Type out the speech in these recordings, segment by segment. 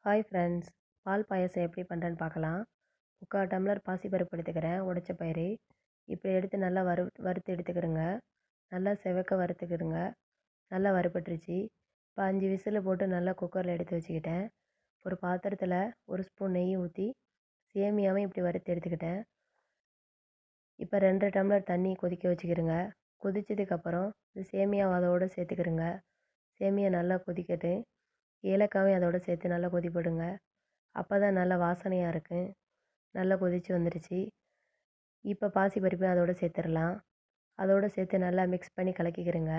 Hi friends, பால் பாயாசம் எப்படி பண்ணுறேன்னு பார்க்கலாம். 3/4 டம்ளர் பாசிப்பருப்பு எடுத்துக்கிறேன், உடைச்ச பயிறு. இப்போ எடுத்து நல்லா வறுத்து எடுத்துக்கிறேங்க. நல்லா செவக்க வறுத்துக்கிறேங்க. நல்லா வறுபட்டுருச்சு. இப்போ 5 விசில் போட்டு நல்லா குக்கரில் எடுத்து வச்சுக்கிட்டேன். ஒரு பாத்திரத்தில் 1 ஸ்பூன் நெய் ஊற்றி சேமியாவும் இப்படி வறுத்து எடுத்துக்கிட்டேன். இப்போ 2 டம்ளர் தண்ணி கொதிக்க வச்சுக்கிறேங்க. கொதிச்சதுக்கப்புறம் இந்த சேமியாவை அதோடு சேர்த்துக்கிறேங்க. சேமியா நல்லா கொதிக்கட்டு. ஏலக்காயும் அதோடு சேர்த்து நல்லா கொதிப்படுங்க. அப்போ தான் நல்லா வாசனையாக இருக்கும். நல்லா கொதித்து வந்துடுச்சு. இப்போ பாசிப்பருப்பையும் அதோடு சேர்த்துடலாம். அதோடு சேர்த்து நல்லா மிக்ஸ் பண்ணி கலக்கிக்கிறேங்க.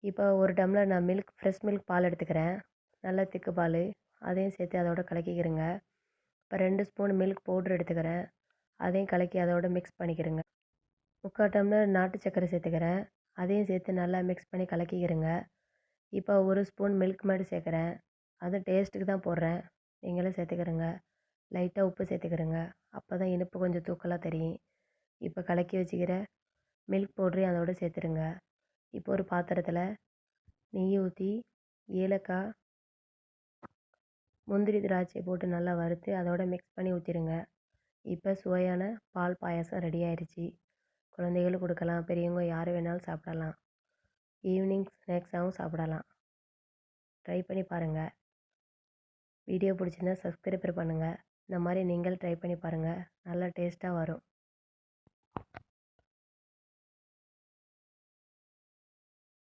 இப்போ 1 டம்ளர் நான் ஃப்ரெஷ் மில்க் பால் எடுத்துக்கிறேன். நல்லா திக்கு பால். அதையும் சேர்த்து அதோட கலக்கிக்கிறேங்க. இப்போ 2 ஸ்பூன் மில்க் பவுட்ரு எடுத்துக்கிறேன். அதையும் கலக்கி அதோட மிக்ஸ் பண்ணிக்கிறேங்க. 3/4 டம்ளர் நாட்டு சர்க்கரை சேர்த்துக்கிறேன். அதையும் சேர்த்து நல்லா மிக்ஸ் பண்ணி கலக்கிக்கிறேங்க. இப்போ 1 ஸ்பூன் மில்க் மேடு சேர்க்குறேன். அது டேஸ்ட்டுக்கு தான் போடுறேன், நீங்களும் சேர்த்துக்கிறேங்க. லைட்டாக உப்பு சேர்த்துக்கிறேங்க. அப்போ தான் இனிப்பு கொஞ்சம் தூக்கலாக தெரியும். இப்போ கலக்கி வச்சுக்கிற மில்க் பவுட்ரையும் அதோடு சேர்த்துருங்க. இப்போ ஒரு பாத்திரத்தில் நெய் ஊற்றி ஏலக்காய், முந்திரி, திராட்சை போட்டு நல்லா வறுத்து அதோட மிக்ஸ் பண்ணி ஊற்றிடுங்க. இப்போ சுவையான பால் பாயாசம் ரெடி ஆயிடுச்சு. குழந்தைகளும் கொடுக்கலாம், பெரியவங்க யார் வேணாலும் சாப்பிடலாம். ஈவினிங் ஸ்நாக்ஸாகவும் சாப்பிடலாம். ட்ரை பண்ணி பாருங்கள். வீடியோ பிடிச்சிருந்தா சப்ஸ்கிரைப் பண்ணுங்கள். இந்த மாதிரி நீங்கள் ட்ரை பண்ணி பாருங்கள். நல்லா டேஸ்ட்டாக வரும்.